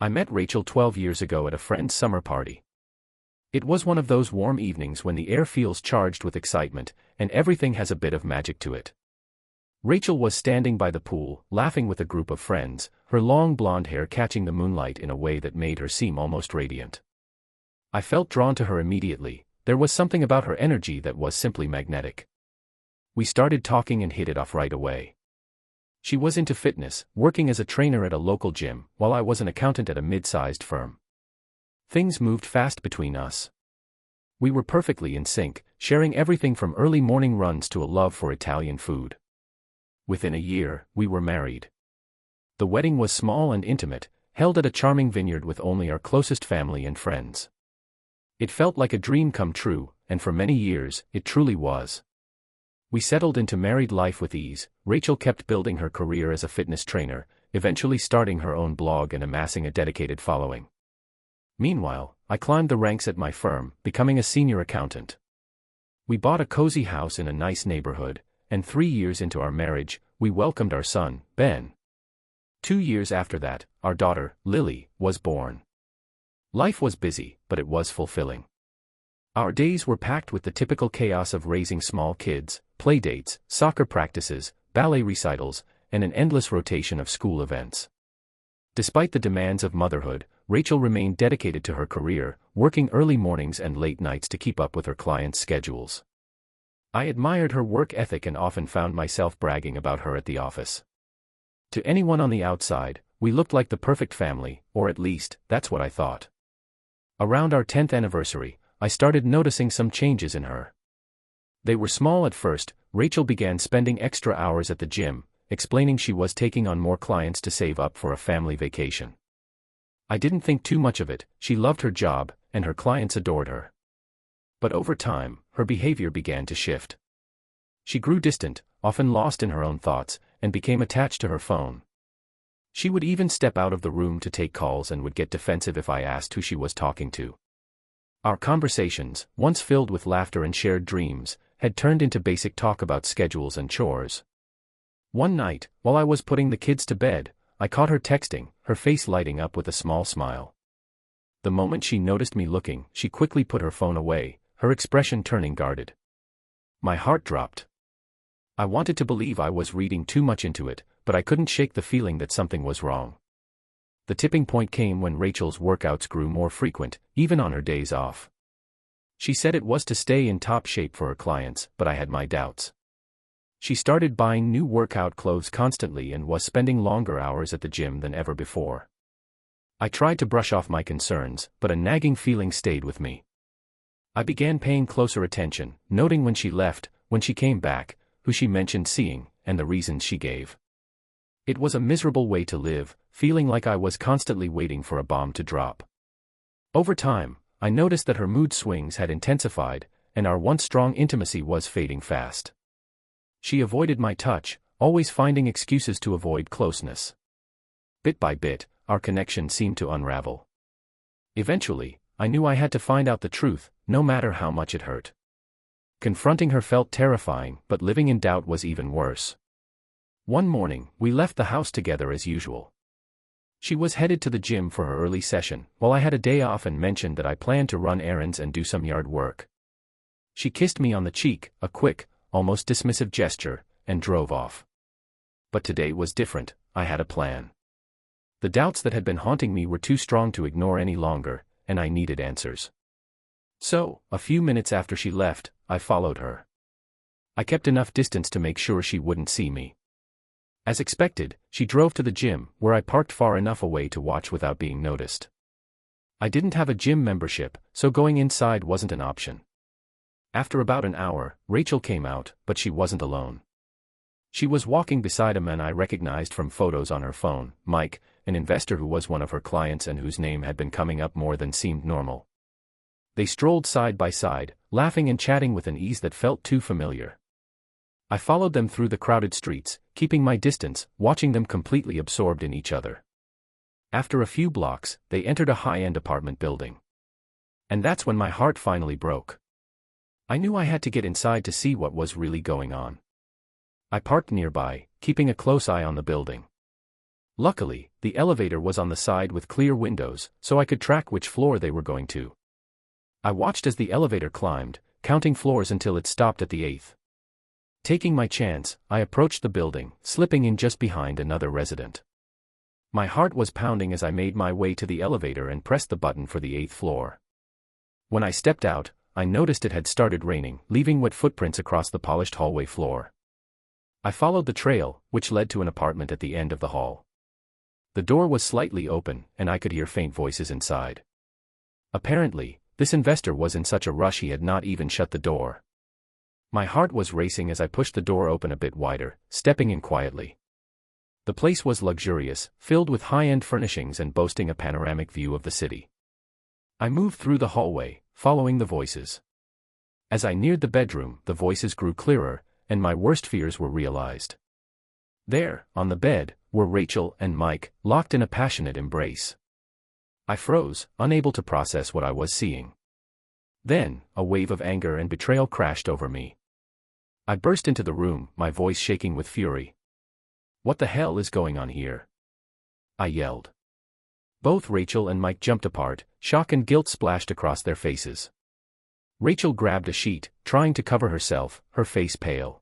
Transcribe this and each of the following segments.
I met Rachel 12 years ago at a friend's summer party. It was one of those warm evenings when the air feels charged with excitement, and everything has a bit of magic to it. Rachel was standing by the pool, laughing with a group of friends, her long blonde hair catching the moonlight in a way that made her seem almost radiant. I felt drawn to her immediately. There was something about her energy that was simply magnetic. We started talking and hit it off right away. She was into fitness, working as a trainer at a local gym, while I was an accountant at a mid-sized firm. Things moved fast between us. We were perfectly in sync, sharing everything from early morning runs to a love for Italian food. Within a year, we were married. The wedding was small and intimate, held at a charming vineyard with only our closest family and friends. It felt like a dream come true, and for many years, it truly was. We settled into married life with ease. Rachel kept building her career as a fitness trainer, eventually starting her own blog and amassing a dedicated following. Meanwhile, I climbed the ranks at my firm, becoming a senior accountant. We bought a cozy house in a nice neighborhood, and 3 years into our marriage, we welcomed our son, Ben. 2 years after that, our daughter, Lily, was born. Life was busy, but it was fulfilling. Our days were packed with the typical chaos of raising small kids, play dates, soccer practices, ballet recitals, and an endless rotation of school events. Despite the demands of motherhood, Rachel remained dedicated to her career, working early mornings and late nights to keep up with her clients' schedules. I admired her work ethic and often found myself bragging about her at the office. To anyone on the outside, we looked like the perfect family, or at least, that's what I thought. Around our 10th anniversary, I started noticing some changes in her. They were small at first. Rachel began spending extra hours at the gym, explaining she was taking on more clients to save up for a family vacation. I didn't think too much of it. She loved her job, and her clients adored her. But over time, her behavior began to shift. She grew distant, often lost in her own thoughts, and became attached to her phone. She would even step out of the room to take calls and would get defensive if I asked who she was talking to. Our conversations, once filled with laughter and shared dreams, had turned into basic talk about schedules and chores. One night, while I was putting the kids to bed, I caught her texting, her face lighting up with a small smile. The moment she noticed me looking, she quickly put her phone away, her expression turning guarded. My heart dropped. I wanted to believe I was reading too much into it, but I couldn't shake the feeling that something was wrong. The tipping point came when Rachel's workouts grew more frequent, even on her days off. She said it was to stay in top shape for her clients, but I had my doubts. She started buying new workout clothes constantly and was spending longer hours at the gym than ever before. I tried to brush off my concerns, but a nagging feeling stayed with me. I began paying closer attention, noting when she left, when she came back, who she mentioned seeing, and the reasons she gave. It was a miserable way to live, feeling like I was constantly waiting for a bomb to drop. Over time, I noticed that her mood swings had intensified, and our once strong intimacy was fading fast. She avoided my touch, always finding excuses to avoid closeness. Bit by bit, our connection seemed to unravel. Eventually, I knew I had to find out the truth, no matter how much it hurt. Confronting her felt terrifying, but living in doubt was even worse. One morning, we left the house together as usual. She was headed to the gym for her early session, while I had a day off and mentioned that I planned to run errands and do some yard work. She kissed me on the cheek, a quick, almost dismissive gesture, and drove off. But today was different. I had a plan. The doubts that had been haunting me were too strong to ignore any longer, and I needed answers. So, a few minutes after she left, I followed her. I kept enough distance to make sure she wouldn't see me. As expected, she drove to the gym, where I parked far enough away to watch without being noticed. I didn't have a gym membership, so going inside wasn't an option. After about an hour, Rachel came out, but she wasn't alone. She was walking beside a man I recognized from photos on her phone, Mike, an investor who was one of her clients and whose name had been coming up more than seemed normal. They strolled side by side, laughing and chatting with an ease that felt too familiar. I followed them through the crowded streets, keeping my distance, watching them completely absorbed in each other. After a few blocks, they entered a high-end apartment building. And that's when my heart finally broke. I knew I had to get inside to see what was really going on. I parked nearby, keeping a close eye on the building. Luckily, the elevator was on the side with clear windows, so I could track which floor they were going to. I watched as the elevator climbed, counting floors until it stopped at the 8th. Taking my chance, I approached the building, slipping in just behind another resident. My heart was pounding as I made my way to the elevator and pressed the button for the 8th floor. When I stepped out, I noticed it had started raining, leaving wet footprints across the polished hallway floor. I followed the trail, which led to an apartment at the end of the hall. The door was slightly open, and I could hear faint voices inside. Apparently, this investor was in such a rush he had not even shut the door. My heart was racing as I pushed the door open a bit wider, stepping in quietly. The place was luxurious, filled with high-end furnishings and boasting a panoramic view of the city. I moved through the hallway, following the voices. As I neared the bedroom, the voices grew clearer, and my worst fears were realized. There, on the bed, were Rachel and Mike, locked in a passionate embrace. I froze, unable to process what I was seeing. Then, a wave of anger and betrayal crashed over me. I burst into the room, my voice shaking with fury. "What the hell is going on here?" I yelled. Both Rachel and Mike jumped apart, shock and guilt splashed across their faces. Rachel grabbed a sheet, trying to cover herself, her face pale.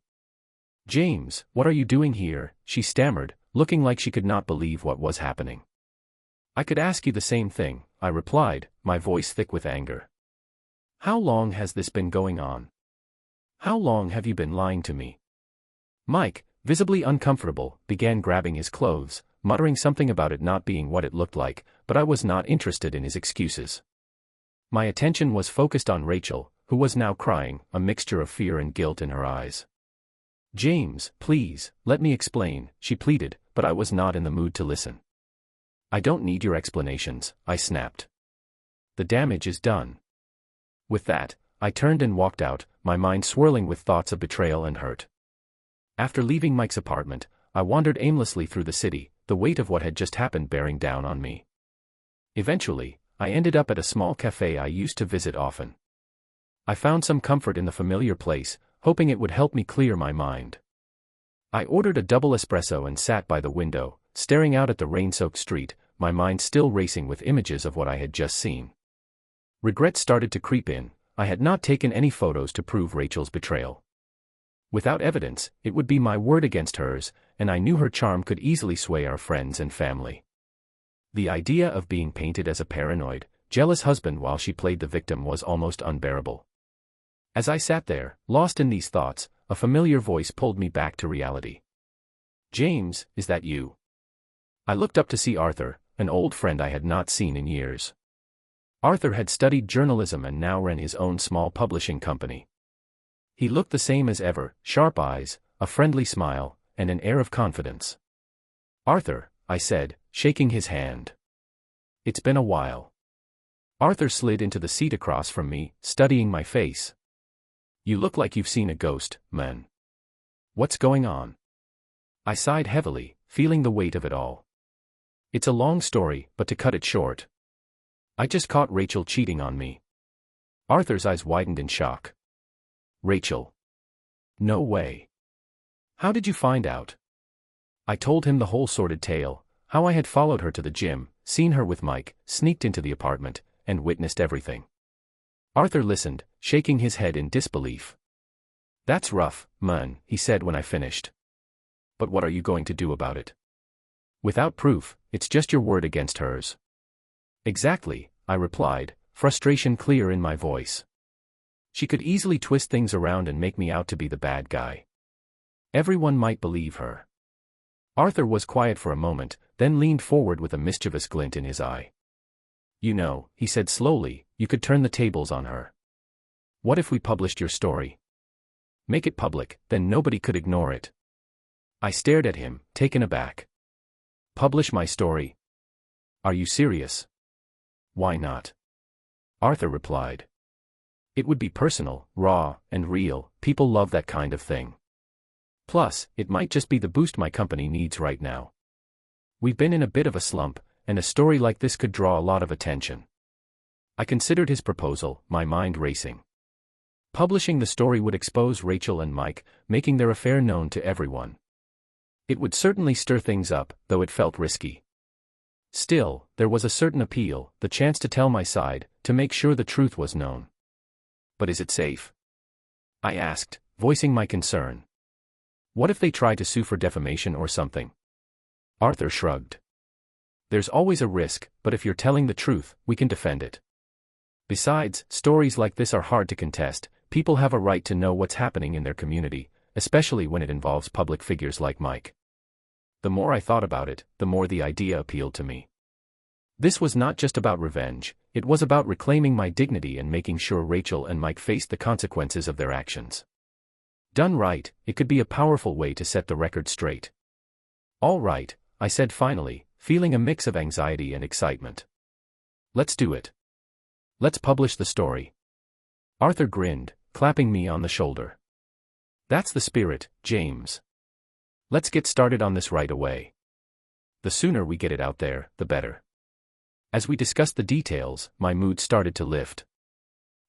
"James, what are you doing here?" she stammered, looking like she could not believe what was happening. "I could ask you the same thing," I replied, my voice thick with anger. "How long has this been going on? How long have you been lying to me?" Mike, visibly uncomfortable, began grabbing his clothes, muttering something about it not being what it looked like, but I was not interested in his excuses. My attention was focused on Rachel, who was now crying, a mixture of fear and guilt in her eyes. "James, please, let me explain," she pleaded, but I was not in the mood to listen. "I don't need your explanations," I snapped. "The damage is done." With that, I turned and walked out, my mind swirling with thoughts of betrayal and hurt. After leaving Mike's apartment, I wandered aimlessly through the city, the weight of what had just happened bearing down on me. Eventually, I ended up at a small cafe I used to visit often. I found some comfort in the familiar place, hoping it would help me clear my mind. I ordered a double espresso and sat by the window, staring out at the rain-soaked street, my mind still racing with images of what I had just seen. Regret started to creep in. I had not taken any photos to prove Rachel's betrayal. Without evidence, it would be my word against hers, and I knew her charm could easily sway our friends and family. The idea of being painted as a paranoid, jealous husband while she played the victim was almost unbearable. As I sat there, lost in these thoughts, a familiar voice pulled me back to reality. "James, is that you?" I looked up to see Arthur, an old friend I had not seen in years. Arthur had studied journalism and now ran his own small publishing company. He looked the same as ever, sharp eyes, a friendly smile, and an air of confidence. "Arthur," I said, shaking his hand. "It's been a while." Arthur slid into the seat across from me, studying my face. "You look like you've seen a ghost, man. What's going on?" I sighed heavily, feeling the weight of it all. "It's a long story, but to cut it short, I just caught Rachel cheating on me." Arthur's eyes widened in shock. "Rachel? No way. How did you find out?" I told him the whole sordid tale, how I had followed her to the gym, seen her with Mike, sneaked into the apartment, and witnessed everything. Arthur listened, shaking his head in disbelief. "That's rough, man," he said when I finished. "But what are you going to do about it? Without proof, it's just your word against hers." "Exactly," I replied, frustration clear in my voice. "She could easily twist things around and make me out to be the bad guy. Everyone might believe her." Arthur was quiet for a moment, then leaned forward with a mischievous glint in his eye. "You know," he said slowly, "you could turn the tables on her. What if we published your story? Make it public, then nobody could ignore it." I stared at him, taken aback. "Publish my story? Are you serious?" "Why not?" Arthur replied. "It would be personal, raw, and real. People love that kind of thing. Plus, it might just be the boost my company needs right now. We've been in a bit of a slump, and a story like this could draw a lot of attention." I considered his proposal, my mind racing. Publishing the story would expose Rachel and Mike, making their affair known to everyone. It would certainly stir things up, though it felt risky. Still, there was a certain appeal, the chance to tell my side, to make sure the truth was known. But is it safe? I asked, voicing my concern. What if they try to sue for defamation or something? Arthur shrugged. There's always a risk, but if you're telling the truth, we can defend it. Besides, stories like this are hard to contest. People have a right to know what's happening in their community, especially when it involves public figures like Mike. The more I thought about it, the more the idea appealed to me. This was not just about revenge, it was about reclaiming my dignity and making sure Rachel and Mike faced the consequences of their actions. Done right, it could be a powerful way to set the record straight. All right, I said finally, feeling a mix of anxiety and excitement. Let's do it. Let's publish the story. Arthur grinned, clapping me on the shoulder. That's the spirit, James. Let's get started on this right away. The sooner we get it out there, the better. As we discussed the details, my mood started to lift.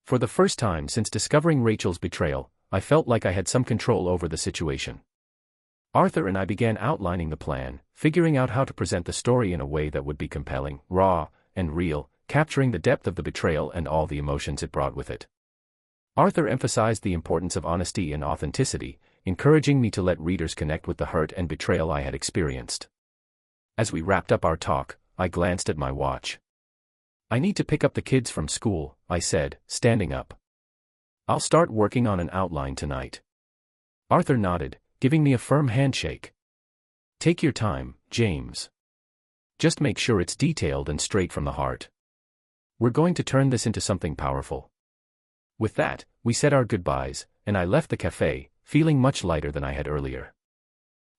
For the first time since discovering Rachel's betrayal, I felt like I had some control over the situation. Arthur and I began outlining the plan, figuring out how to present the story in a way that would be compelling, raw, and real, capturing the depth of the betrayal and all the emotions it brought with it. Arthur emphasized the importance of honesty and authenticity, encouraging me to let readers connect with the hurt and betrayal I had experienced. As we wrapped up our talk, I glanced at my watch. I need to pick up the kids from school, I said, standing up. I'll start working on an outline tonight. Arthur nodded, giving me a firm handshake. Take your time, James. Just make sure it's detailed and straight from the heart. We're going to turn this into something powerful. With that, we said our goodbyes, and I left the cafe, feeling much lighter than I had earlier.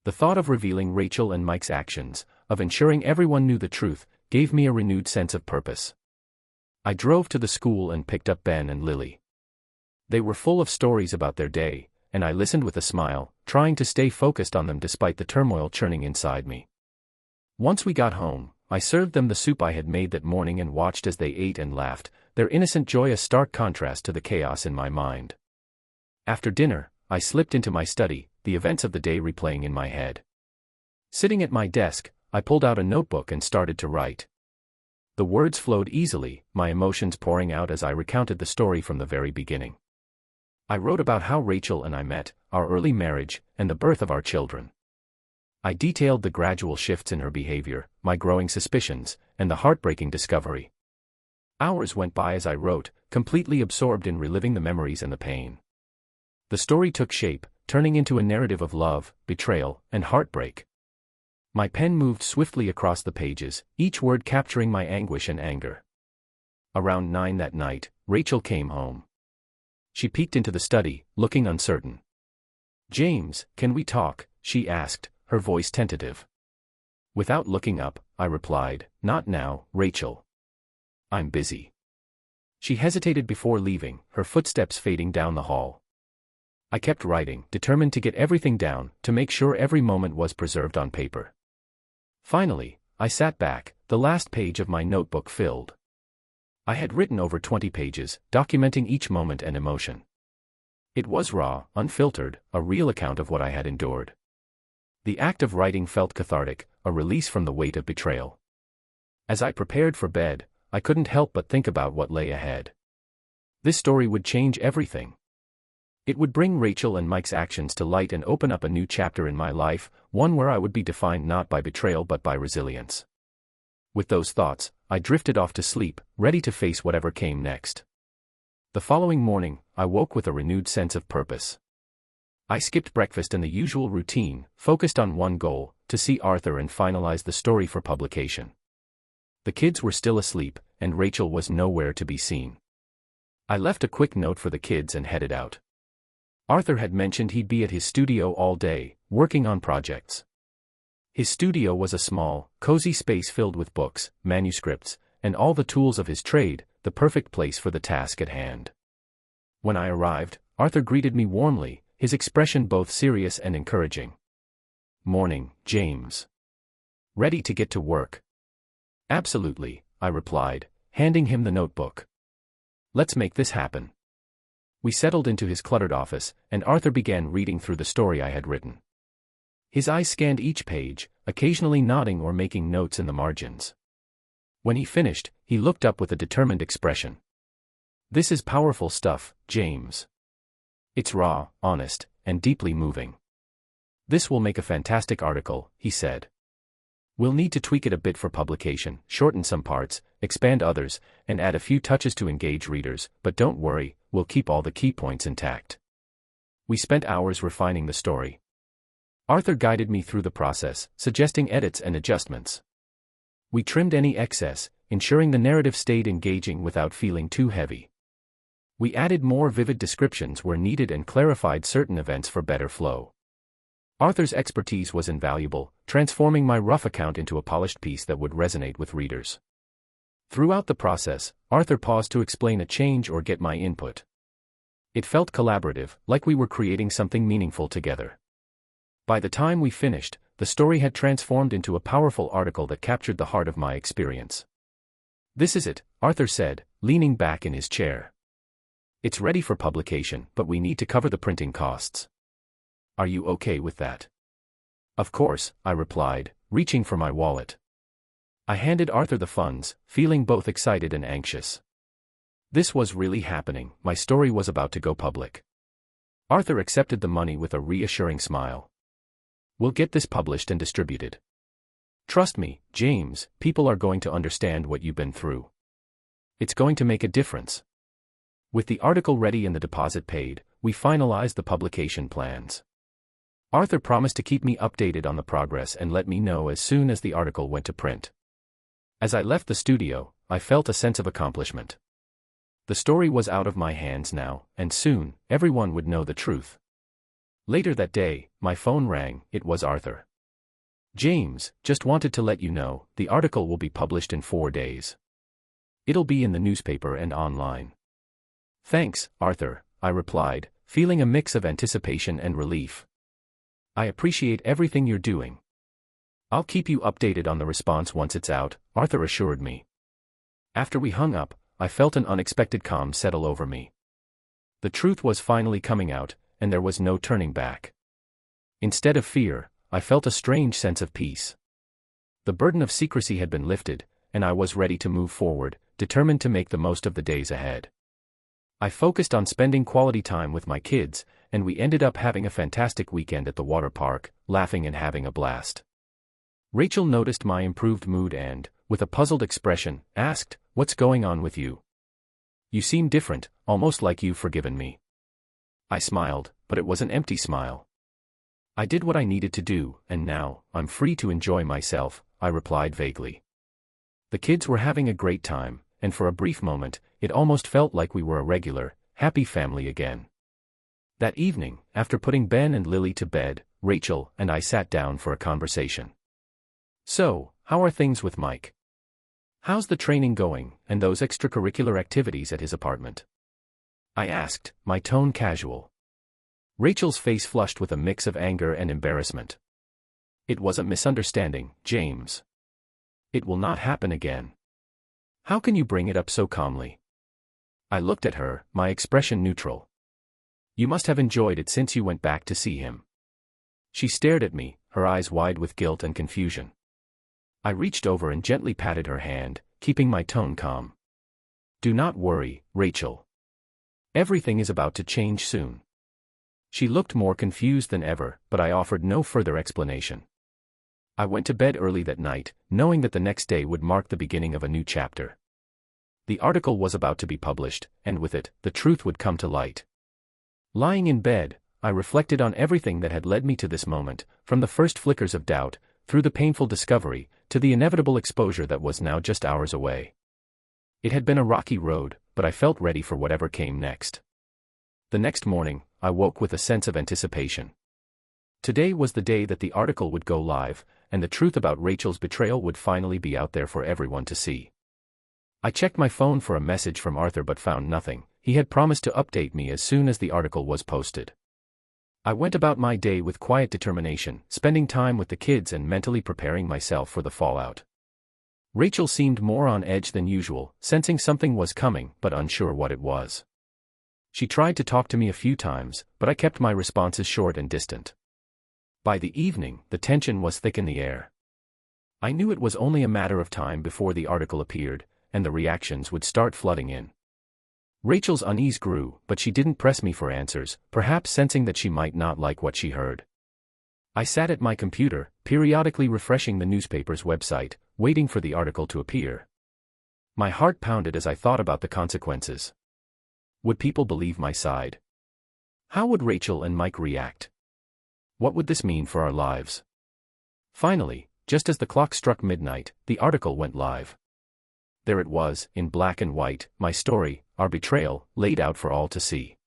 The thought of revealing Rachel and Mike's actions, of ensuring everyone knew the truth, gave me a renewed sense of purpose. I drove to the school and picked up Ben and Lily. They were full of stories about their day, and I listened with a smile, trying to stay focused on them despite the turmoil churning inside me. Once we got home, I served them the soup I had made that morning and watched as they ate and laughed, their innocent joy a stark contrast to the chaos in my mind. After dinner, I slipped into my study, the events of the day replaying in my head. Sitting at my desk, I pulled out a notebook and started to write. The words flowed easily, my emotions pouring out as I recounted the story from the very beginning. I wrote about how Rachel and I met, our early marriage, and the birth of our children. I detailed the gradual shifts in her behavior, my growing suspicions, and the heartbreaking discovery. Hours went by as I wrote, completely absorbed in reliving the memories and the pain. The story took shape, turning into a narrative of love, betrayal, and heartbreak. My pen moved swiftly across the pages, each word capturing my anguish and anger. Around 9 that night, Rachel came home. She peeked into the study, looking uncertain. "James, can we talk?" she asked, her voice tentative. Without looking up, I replied, "Not now, Rachel. I'm busy." She hesitated before leaving, her footsteps fading down the hall. I kept writing, determined to get everything down, to make sure every moment was preserved on paper. Finally, I sat back, the last page of my notebook filled. I had written over 20 pages, documenting each moment and emotion. It was raw, unfiltered, a real account of what I had endured. The act of writing felt cathartic, a release from the weight of betrayal. As I prepared for bed, I couldn't help but think about what lay ahead. This story would change everything. It would bring Rachel and Mike's actions to light and open up a new chapter in my life, one where I would be defined not by betrayal but by resilience. With those thoughts, I drifted off to sleep, ready to face whatever came next. The following morning, I woke with a renewed sense of purpose. I skipped breakfast and the usual routine, focused on one goal, to see Arthur and finalize the story for publication. The kids were still asleep, and Rachel was nowhere to be seen. I left a quick note for the kids and headed out. Arthur had mentioned he'd be at his studio all day, working on projects. His studio was a small, cozy space filled with books, manuscripts, and all the tools of his trade, the perfect place for the task at hand. When I arrived, Arthur greeted me warmly, his expression both serious and encouraging. "Morning, James. Ready to get to work?" "Absolutely," I replied, handing him the notebook. "Let's make this happen." We settled into his cluttered office, and Arthur began reading through the story I had written. His eyes scanned each page, occasionally nodding or making notes in the margins. When he finished, he looked up with a determined expression. "This is powerful stuff, James. It's raw, honest, and deeply moving. This will make a fantastic article," he said. "We'll need to tweak it a bit for publication, shorten some parts, expand others, and add a few touches to engage readers, but don't worry, we'll keep all the key points intact." We spent hours refining the story. Arthur guided me through the process, suggesting edits and adjustments. We trimmed any excess, ensuring the narrative stayed engaging without feeling too heavy. We added more vivid descriptions where needed and clarified certain events for better flow. Arthur's expertise was invaluable, transforming my rough account into a polished piece that would resonate with readers. Throughout the process, Arthur paused to explain a change or get my input. It felt collaborative, like we were creating something meaningful together. By the time we finished, the story had transformed into a powerful article that captured the heart of my experience. "This is it," Arthur said, leaning back in his chair. "It's ready for publication, but we need to cover the printing costs. Are you okay with that?" "Of course," I replied, reaching for my wallet. I handed Arthur the funds, feeling both excited and anxious. This was really happening, my story was about to go public. Arthur accepted the money with a reassuring smile. "We'll get this published and distributed. Trust me, James, people are going to understand what you've been through. It's going to make a difference." With the article ready and the deposit paid, we finalized the publication plans. Arthur promised to keep me updated on the progress and let me know as soon as the article went to print. As I left the studio, I felt a sense of accomplishment. The story was out of my hands now, and soon, everyone would know the truth. Later that day, my phone rang. It was Arthur. "James, just wanted to let you know, the article will be published in 4 days. It'll be in the newspaper and online." "Thanks, Arthur," I replied, feeling a mix of anticipation and relief. "I appreciate everything you're doing." "I'll keep you updated on the response once it's out," Arthur assured me. After we hung up, I felt an unexpected calm settle over me. The truth was finally coming out, and there was no turning back. Instead of fear, I felt a strange sense of peace. The burden of secrecy had been lifted, and I was ready to move forward, determined to make the most of the days ahead. I focused on spending quality time with my kids, and we ended up having a fantastic weekend at the water park, laughing and having a blast. Rachel noticed my improved mood and, with a puzzled expression, asked, "What's going on with you? You seem different, almost like you've forgiven me." I smiled, but it was an empty smile. "I did what I needed to do, and now, I'm free to enjoy myself," I replied vaguely. The kids were having a great time, and for a brief moment, it almost felt like we were a regular, happy family again. That evening, after putting Ben and Lily to bed, Rachel and I sat down for a conversation. "So, how are things with Mike? How's the training going, and those extracurricular activities at his apartment?" I asked, my tone casual. Rachel's face flushed with a mix of anger and embarrassment. "It was a misunderstanding, James. It will not happen again. How can you bring it up so calmly?" I looked at her, my expression neutral. "You must have enjoyed it since you went back to see him." She stared at me, her eyes wide with guilt and confusion. I reached over and gently patted her hand, keeping my tone calm. "Do not worry, Rachel. Everything is about to change soon." She looked more confused than ever, but I offered no further explanation. I went to bed early that night, knowing that the next day would mark the beginning of a new chapter. The article was about to be published, and with it, the truth would come to light. Lying in bed, I reflected on everything that had led me to this moment, from the first flickers of doubt, through the painful discovery, to the inevitable exposure that was now just hours away. It had been a rocky road, but I felt ready for whatever came next. The next morning, I woke with a sense of anticipation. Today was the day that the article would go live, and the truth about Rachel's betrayal would finally be out there for everyone to see. I checked my phone for a message from Arthur but found nothing. He had promised to update me as soon as the article was posted. I went about my day with quiet determination, spending time with the kids and mentally preparing myself for the fallout. Rachel seemed more on edge than usual, sensing something was coming but unsure what it was. She tried to talk to me a few times, but I kept my responses short and distant. By the evening, the tension was thick in the air. I knew it was only a matter of time before the article appeared, and the reactions would start flooding in. Rachel's unease grew, but she didn't press me for answers, perhaps sensing that she might not like what she heard. I sat at my computer, periodically refreshing the newspaper's website, waiting for the article to appear. My heart pounded as I thought about the consequences. Would people believe my side? How would Rachel and Mike react? What would this mean for our lives? Finally, just as the clock struck midnight, the article went live. There it was, in black and white, my story, our betrayal, laid out for all to see.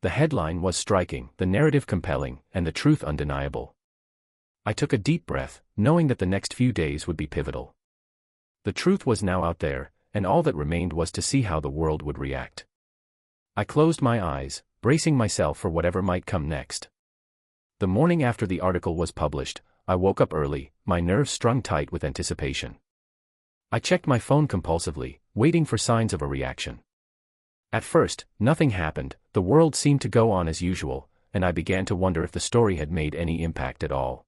The headline was striking, the narrative compelling, and the truth undeniable. I took a deep breath, knowing that the next few days would be pivotal. The truth was now out there, and all that remained was to see how the world would react. I closed my eyes, bracing myself for whatever might come next. The morning after the article was published, I woke up early, my nerves strung tight with anticipation. I checked my phone compulsively, waiting for signs of a reaction. At first, nothing happened, the world seemed to go on as usual, and I began to wonder if the story had made any impact at all.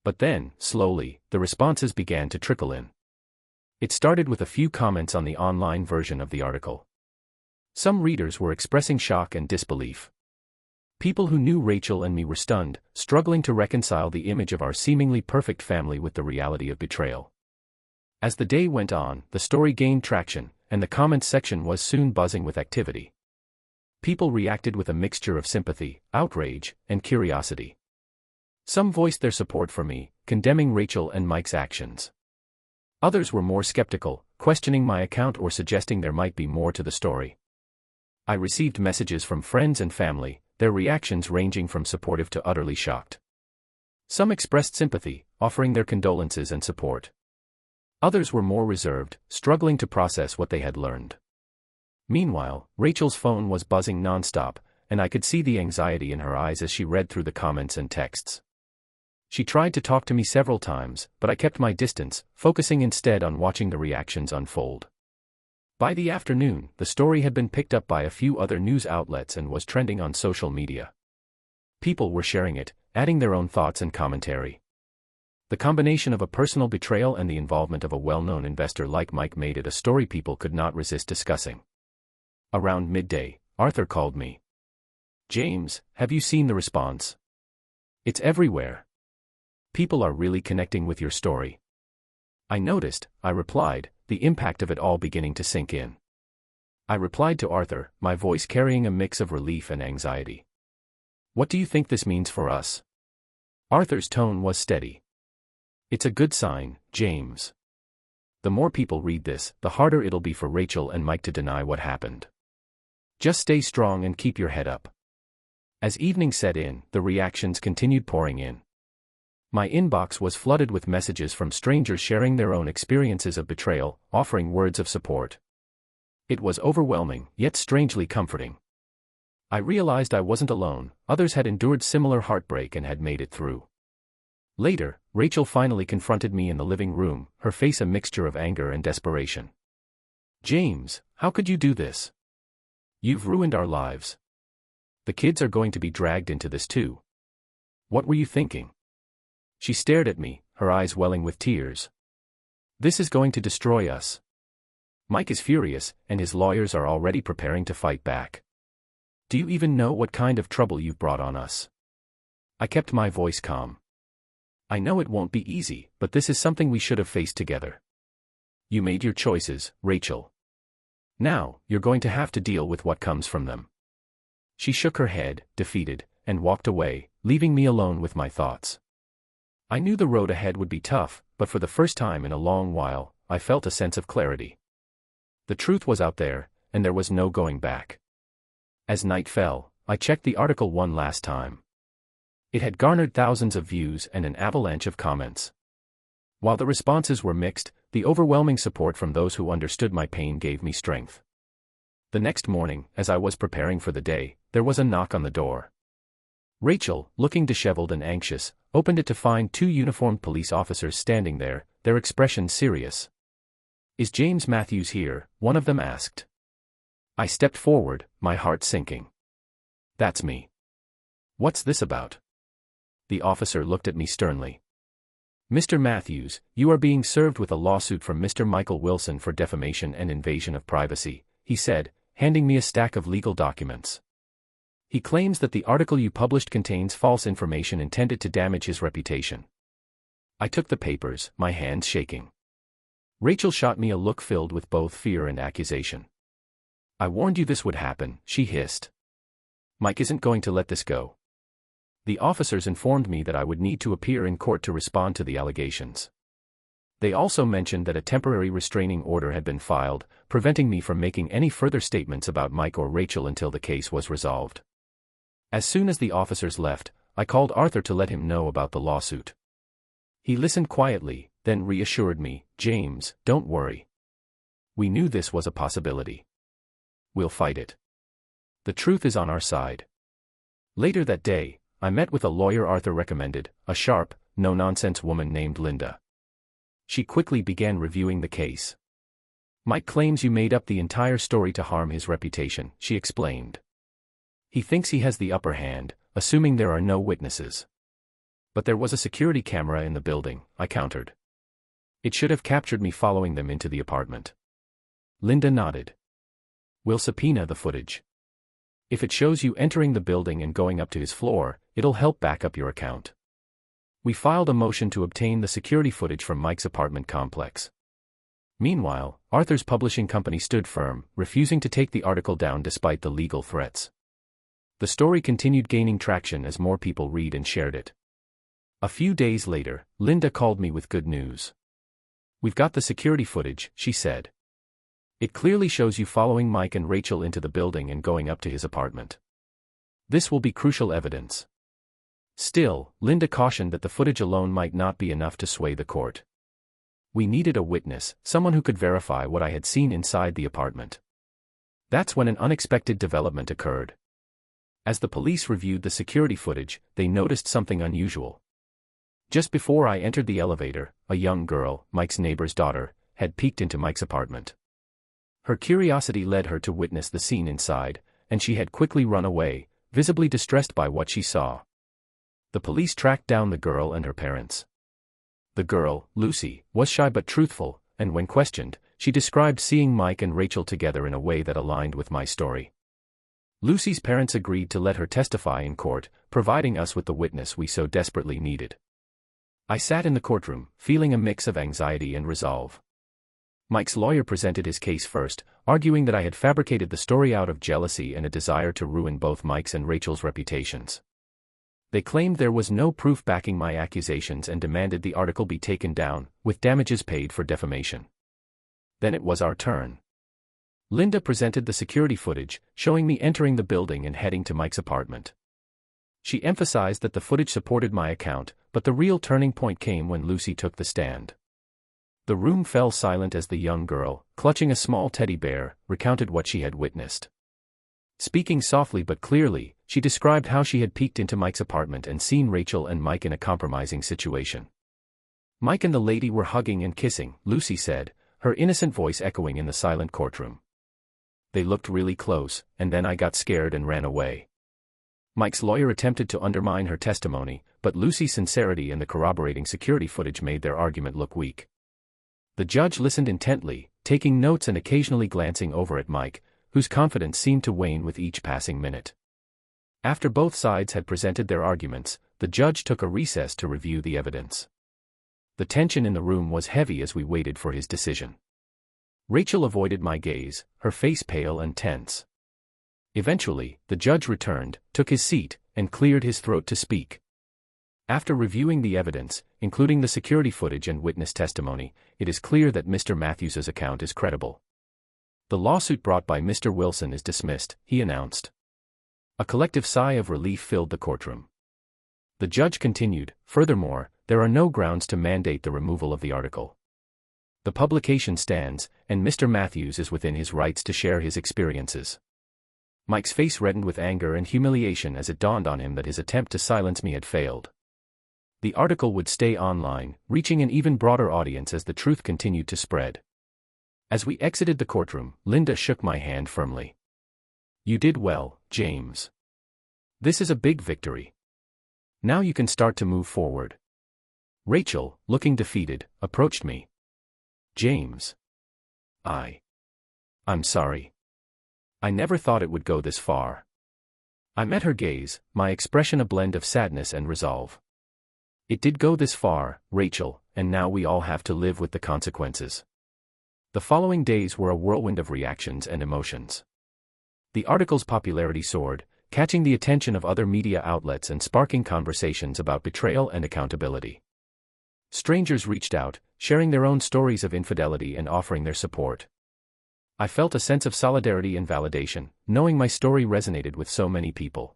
But then, slowly, the responses began to trickle in. It started with a few comments on the online version of the article. Some readers were expressing shock and disbelief. People who knew Rachel and me were stunned, struggling to reconcile the image of our seemingly perfect family with the reality of betrayal. As the day went on, the story gained traction, and the comments section was soon buzzing with activity. People reacted with a mixture of sympathy, outrage, and curiosity. Some voiced their support for me, condemning Rachel and Mike's actions. Others were more skeptical, questioning my account or suggesting there might be more to the story. I received messages from friends and family, their reactions ranging from supportive to utterly shocked. Some expressed sympathy, offering their condolences and support. Others were more reserved, struggling to process what they had learned. Meanwhile, Rachel's phone was buzzing nonstop, and I could see the anxiety in her eyes as she read through the comments and texts. She tried to talk to me several times, but I kept my distance, focusing instead on watching the reactions unfold. By the afternoon, the story had been picked up by a few other news outlets and was trending on social media. People were sharing it, adding their own thoughts and commentary. The combination of a personal betrayal and the involvement of a well-known investor like Mike made it a story people could not resist discussing. Around midday, Arthur called me. "James, have you seen the response? It's everywhere. People are really connecting with your story." "I noticed," I replied, the impact of it all beginning to sink in. I replied to Arthur, my voice carrying a mix of relief and anxiety. "What do you think this means for us?" Arthur's tone was steady. "It's a good sign, James. The more people read this, the harder it'll be for Rachel and Mike to deny what happened. Just stay strong and keep your head up." As evening set in, the reactions continued pouring in. My inbox was flooded with messages from strangers sharing their own experiences of betrayal, offering words of support. It was overwhelming, yet strangely comforting. I realized I wasn't alone, others had endured similar heartbreak and had made it through. Later, Rachel finally confronted me in the living room, her face a mixture of anger and desperation. "James, how could you do this? You've ruined our lives. The kids are going to be dragged into this too. What were you thinking?" She stared at me, her eyes welling with tears. "This is going to destroy us. Mike is furious, and his lawyers are already preparing to fight back. Do you even know what kind of trouble you've brought on us?" I kept my voice calm. "I know it won't be easy, but this is something we should have faced together. You made your choices, Rachel. Now, you're going to have to deal with what comes from them." She shook her head, defeated, and walked away, leaving me alone with my thoughts. I knew the road ahead would be tough, but for the first time in a long while, I felt a sense of clarity. The truth was out there, and there was no going back. As night fell, I checked the article one last time. It had garnered thousands of views and an avalanche of comments. While the responses were mixed, the overwhelming support from those who understood my pain gave me strength. The next morning, as I was preparing for the day, there was a knock on the door. Rachel, looking disheveled and anxious, opened it to find two uniformed police officers standing there, their expression serious. "Is James Matthews here?" one of them asked. I stepped forward, my heart sinking. "That's me. What's this about?" The officer looked at me sternly. "Mr. Matthews, you are being served with a lawsuit from Mr. Michael Wilson for defamation and invasion of privacy," he said, handing me a stack of legal documents. "He claims that the article you published contains false information intended to damage his reputation." I took the papers, my hands shaking. Rachel shot me a look filled with both fear and accusation. "I warned you this would happen," she hissed. "Mike isn't going to let this go." The officers informed me that I would need to appear in court to respond to the allegations. They also mentioned that a temporary restraining order had been filed, preventing me from making any further statements about Mike or Rachel until the case was resolved. As soon as the officers left, I called Arthur to let him know about the lawsuit. He listened quietly, then reassured me, "James, don't worry. We knew this was a possibility. We'll fight it. The truth is on our side." Later that day, I met with a lawyer Arthur recommended, a sharp, no-nonsense woman named Linda. She quickly began reviewing the case. "Mike claims you made up the entire story to harm his reputation," she explained. "He thinks he has the upper hand, assuming there are no witnesses." "But there was a security camera in the building," I countered. "It should have captured me following them into the apartment." Linda nodded. "We'll subpoena the footage. If it shows you entering the building and going up to his floor, it'll help back up your account." We filed a motion to obtain the security footage from Mike's apartment complex. Meanwhile, Arthur's publishing company stood firm, refusing to take the article down despite the legal threats. The story continued gaining traction as more people read and shared it. A few days later, Linda called me with good news. "We've got the security footage," she said. "It clearly shows you following Mike and Rachel into the building and going up to his apartment. This will be crucial evidence." Still, Linda cautioned that the footage alone might not be enough to sway the court. We needed a witness, someone who could verify what I had seen inside the apartment. That's when an unexpected development occurred. As the police reviewed the security footage, they noticed something unusual. Just before I entered the elevator, a young girl, Mike's neighbor's daughter, had peeked into Mike's apartment. Her curiosity led her to witness the scene inside, and she had quickly run away, visibly distressed by what she saw. The police tracked down the girl and her parents. The girl, Lucy, was shy but truthful, and when questioned, she described seeing Mike and Rachel together in a way that aligned with my story. Lucy's parents agreed to let her testify in court, providing us with the witness we so desperately needed. I sat in the courtroom, feeling a mix of anxiety and resolve. Mike's lawyer presented his case first, arguing that I had fabricated the story out of jealousy and a desire to ruin both Mike's and Rachel's reputations. They claimed there was no proof backing my accusations and demanded the article be taken down, with damages paid for defamation. Then it was our turn. Linda presented the security footage, showing me entering the building and heading to Mike's apartment. She emphasized that the footage supported my account, but the real turning point came when Lucy took the stand. The room fell silent as the young girl, clutching a small teddy bear, recounted what she had witnessed. Speaking softly but clearly, she described how she had peeked into Mike's apartment and seen Rachel and Mike in a compromising situation. "Mike and the lady were hugging and kissing," Lucy said, her innocent voice echoing in the silent courtroom. "They looked really close, and then I got scared and ran away." Mike's lawyer attempted to undermine her testimony, but Lucy's sincerity and the corroborating security footage made their argument look weak. The judge listened intently, taking notes and occasionally glancing over at Mike, whose confidence seemed to wane with each passing minute. After both sides had presented their arguments, the judge took a recess to review the evidence. The tension in the room was heavy as we waited for his decision. Rachel avoided my gaze, her face pale and tense. Eventually, the judge returned, took his seat, and cleared his throat to speak. After reviewing the evidence, including the security footage and witness testimony, it is clear that Mr. Matthews's account is credible. "The lawsuit brought by Mr. Wilson is dismissed," he announced. A collective sigh of relief filled the courtroom. The judge continued, "Furthermore, there are no grounds to mandate the removal of the article. The publication stands, and Mr. Matthews is within his rights to share his experiences." Mike's face reddened with anger and humiliation as it dawned on him that his attempt to silence me had failed. The article would stay online, reaching an even broader audience as the truth continued to spread. As we exited the courtroom, Linda shook my hand firmly. "You did well, James. This is a big victory. Now you can start to move forward. Rachel, looking defeated, approached me. James. I'm sorry. I never thought it would go this far. I met her gaze, my expression a blend of sadness and resolve. It did go this far, Rachel, and now we all have to live with the consequences. The following days were a whirlwind of reactions and emotions. The article's popularity soared, catching the attention of other media outlets and sparking conversations about betrayal and accountability. Strangers reached out, sharing their own stories of infidelity and offering their support. I felt a sense of solidarity and validation, knowing my story resonated with so many people.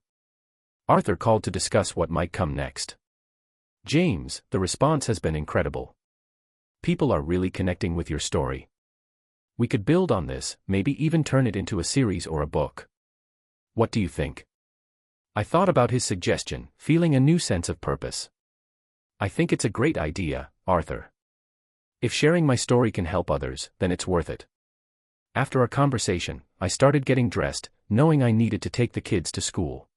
Arthur called to discuss what might come next. James, the response has been incredible. People are really connecting with your story. We could build on this, maybe even turn it into a series or a book. What do you think? I thought about his suggestion, feeling a new sense of purpose. I think it's a great idea, Arthur. If sharing my story can help others, then it's worth it. After our conversation, I started getting dressed, knowing I needed to take the kids to school.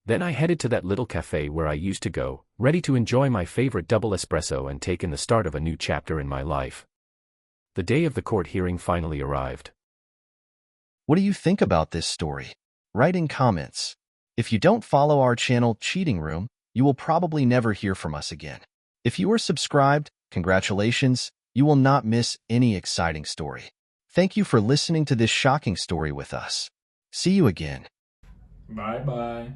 Then I headed to that little cafe where I used to go, ready to enjoy my favorite double espresso and take in the start of a new chapter in my life. The day of the court hearing finally arrived. What do you think about this story? Write in comments. If you don't follow our channel Cheating Room, you will probably never hear from us again. If you are subscribed, congratulations, you will not miss any exciting story. Thank you for listening to this shocking story with us. See you again. Bye bye.